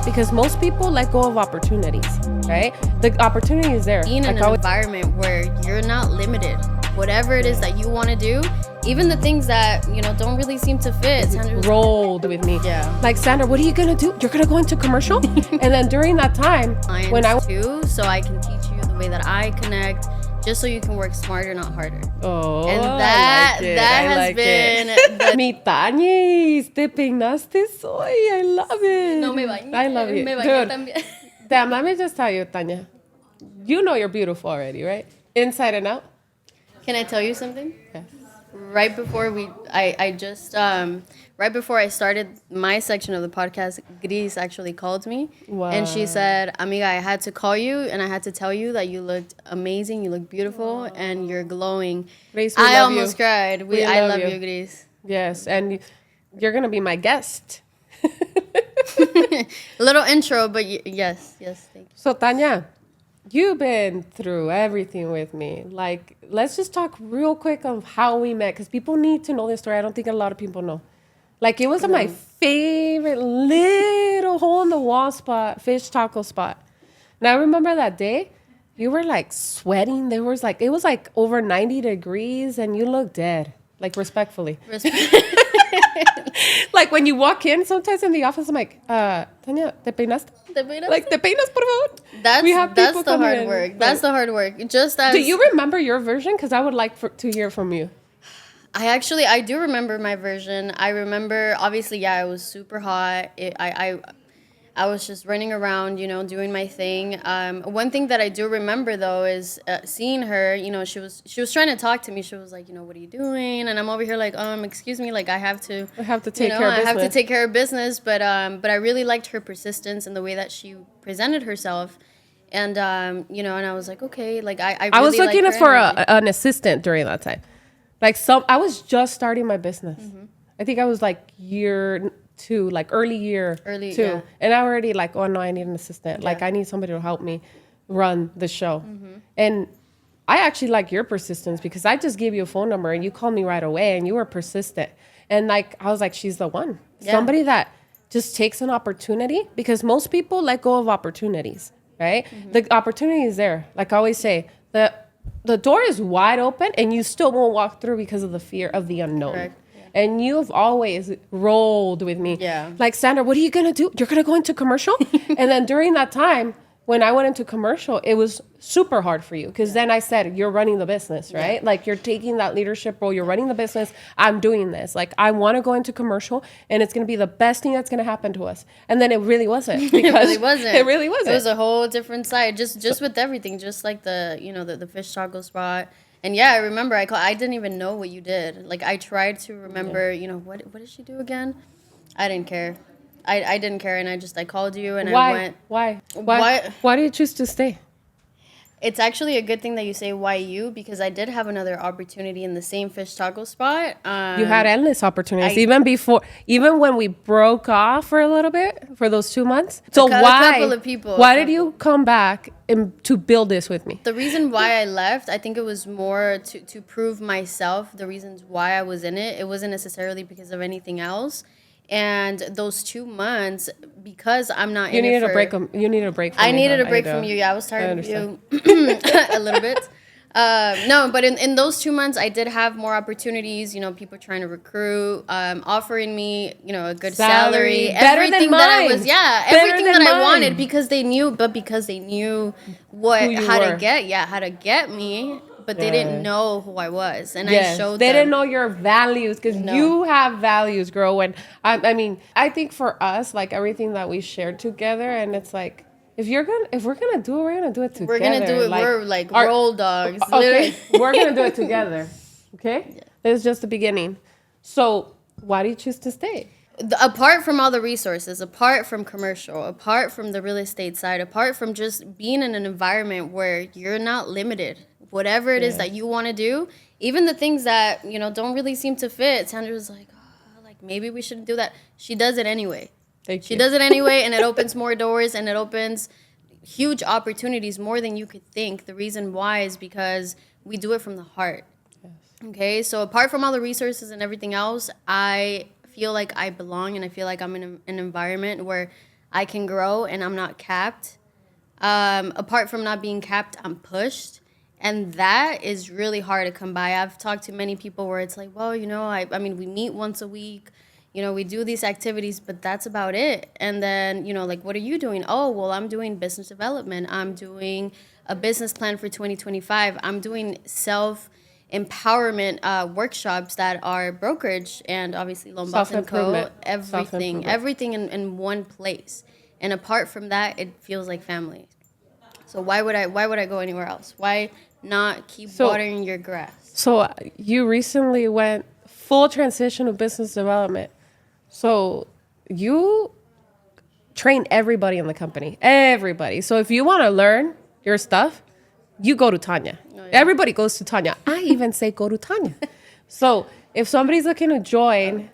because most people let go of opportunities, right? The opportunity is there. Being in an environment where you're not limited, whatever it is that you want to do, even the things that, you know, don't really seem to fit. Sandra's rolled with me. Yeah. Like, Sandra, what are you going to do? You're going to go into commercial? And then during that time, when I too, so I can teach you the way that I connect, just so you can work smarter, not harder. Oh, and that has been Mi Tania, te peinaste soy. I love it. No me bañé. I love you. Me bañé Dude, también. damn, let me just tell you, Tania. You know you're beautiful already, right? Inside and out. Can I tell you something? Yes. Right before right before I started my section of the podcast, Gris actually called me. Wow. And she said, Amiga, I had to call you and I had to tell you that you looked amazing, you look beautiful, and you're glowing. Gris, I almost cried. I love you, Gris. Yes, and you're going to be my guest. A little intro, but yes, thank you. So, Tania, you've been through everything with me. Like, let's just talk real quick of how we met, because people need to know this story. I don't think a lot of people know. Like, it was my favorite little hole-in-the-wall spot, fish taco spot. And I remember that day, you were, like, sweating. It was, like, over 90 degrees, and you looked dead. Like, respectfully. Like, when you walk in, sometimes in the office, I'm like, Tania, ¿te peinaste? Like, ¿te peinas, por favor? That's the hard work. That's the hard work. Just as... Do you remember your version? Because I would like to hear from you. I do remember my version. I remember, obviously, yeah, it was super hot. I was just running around, you know, doing my thing. One thing that I do remember, though, is seeing her. You know, she was trying to talk to me. She was like, you know, what are you doing? And I'm over here like, excuse me, like I have to take care of business. I have to take care of business. But I really liked her persistence and the way that she presented herself. And you know, and I was like, okay, like I really was looking like for an assistant during that time. Like I was just starting my business. Mm-hmm. I think I was like year 2, like early 2. Yeah. And I already like, oh no, I need an assistant. Yeah. Like I need somebody to help me run the show. Mm-hmm. And I actually like your persistence, because I just gave you a phone number and you called me right away and you were persistent. And like, I was like, she's the one. Yeah. Somebody that just takes an opportunity, because most people let go of opportunities, right? Mm-hmm. The opportunity is there. Like I always say, the door is wide open and you still won't walk through because of the fear of the unknown. Correct. Yeah. And you've always rolled with me. Yeah. Like, Sandra, what are you going to do? You're going to go into commercial? And then during that time, when I went into commercial, it was super hard for you, because then I said, you're running the business, right? Yeah. Like, you're taking that leadership role. You're running the business. I'm doing this. Like, I want to go into commercial, and it's going to be the best thing that's going to happen to us. And then it really wasn't. Because it really wasn't. It was a whole different side, just with everything, just like the fish taco spot. And yeah, I remember I didn't even know what you did. Like, I tried to remember, you know, what did she do again? I didn't care. I didn't care, and I called you, and I went. Why do you choose to stay? It's actually a good thing that you say why you, because I did have another opportunity in the same fish taco spot. You had endless opportunities, even when we broke off for a little bit, for those 2 months. So a couple of people. Why did you come back to build this with me? The reason why I left, I think it was more to prove myself. The reasons why I was in it, it wasn't necessarily because of anything else. And those 2 months, because I'm not you needed a break from I needed a break from you. Yeah, I was tired of you a little bit. No, but in those 2 months, I did have more opportunities. You know, people trying to recruit, offering me, you know, a good salary, everything that I wanted, because they knew how to get me. But they didn't know who I was, and I showed them. They didn't know your values, because you have values, girl. And I mean, I think for us, like everything that we shared together, and it's like, if we're gonna do it, we're gonna do it together. We're gonna do it. Like, we're like roll dogs. Okay, we're gonna do it together. Okay, it's just the beginning. So why do you choose to stay? Apart from all the resources, apart from commercial, apart from the real estate side, apart from just being in an environment where you're not limited. Whatever it is that you want to do, even the things that, you know, don't really seem to fit. Sandra was like, like maybe we shouldn't do that. She does it anyway. She does it anyway, and it opens more doors, and it opens huge opportunities, more than you could think. The reason why is because we do it from the heart. Yes. Okay, so apart from all the resources and everything else, I feel like I belong, and I feel like I'm in an environment where I can grow and I'm not capped. Apart from not being capped, I'm pushed. And that is really hard to come by. I've talked to many people where it's like, well, you know, I mean, we meet once a week. You know, we do these activities, but that's about it. And then, you know, like, what are you doing? Oh, well, I'm doing business development. I'm doing a business plan for 2025. I'm doing self-empowerment workshops that are brokerage and obviously Lombard and Co. Everything in one place. And apart from that, it feels like family. So why would I go anywhere else? Why not keep watering your grass? So you recently went full transition of business development. So you train everybody in the company, everybody. So if you want to learn your stuff, you go to Tania. Oh, yeah. Everybody goes to Tania. I even say go to Tania. So if somebody's looking to join,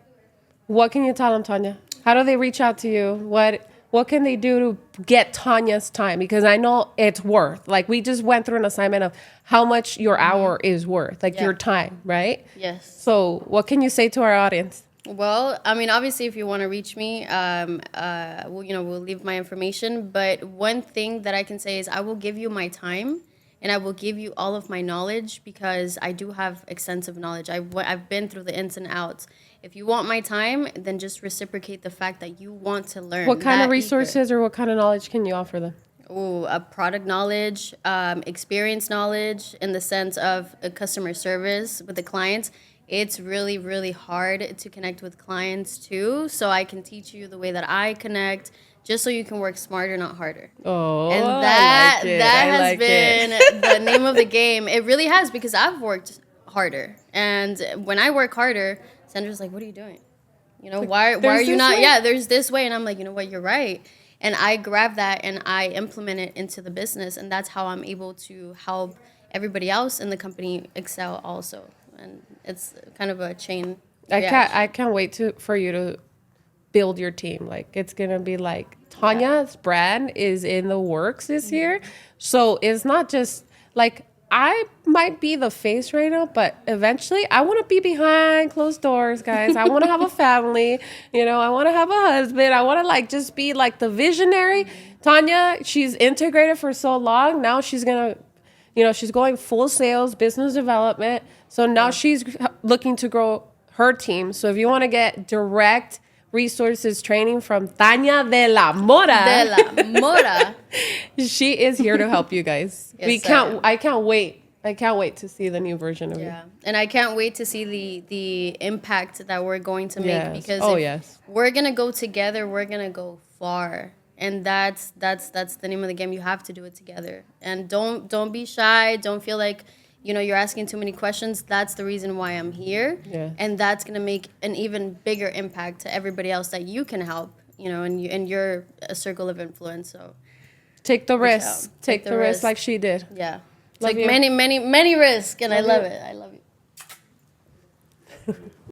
what can you tell them, Tania? How do they reach out to you? What can they do to get Tania's time? Because I know it's worth. Like, we just went through an assignment of how much your hour is worth, like your time, right? Yes. So what can you say to our audience? Well, I mean, obviously, if you want to reach me, we'll leave my information. But one thing that I can say is I will give you my time and I will give you all of my knowledge because I do have extensive knowledge. I've been through the ins and outs. If you want my time, then just reciprocate the fact that you want to learn. What kind of resources or what kind of knowledge can you offer them? Product knowledge, experience knowledge in the sense of customer service with the clients. It's really, really hard to connect with clients too. So I can teach you the way that I connect just so you can work smarter, not harder. Oh, and that has been the name of the game. It really has, because I've worked harder. And when I work harder, Sandra's like, what are you doing? You know, why are you not? Yeah, there's this way. And I'm like, you know what, you're right. And I grab that and I implement it into the business. And that's how I'm able to help everybody else in the company excel also. And it's kind of a chain reaction. I can't wait for you to build your team. Like, it's gonna be like Tania's brand is in the works this year. So it's not just like, I might be the face right now, but eventually I want to be behind closed doors, guys. I want to have a family, you know, I want to have a husband. I want to like just be like the visionary. Tania, she's integrated for so long. Now she's gonna, you know, she's going full sales, business development. So now she's looking to grow her team. So if you want to get direct resources training from Tania de la Mora. She is here to help you guys. Yes, I can't wait. I can't wait to see the new version of you. Yeah. And I can't wait to see the impact that we're going to make because we're going to go together, we're going to go far. And that's the name of the game. You have to do it together. And don't be shy. Don't feel like, you know, you're asking too many questions. That's the reason why I'm here. Yeah. And that's going to make an even bigger impact to everybody else that you can help, you know, and you're a circle of influence. So take the risk. Take the risk like she did. Yeah. Like many risks, and I love it. I love you.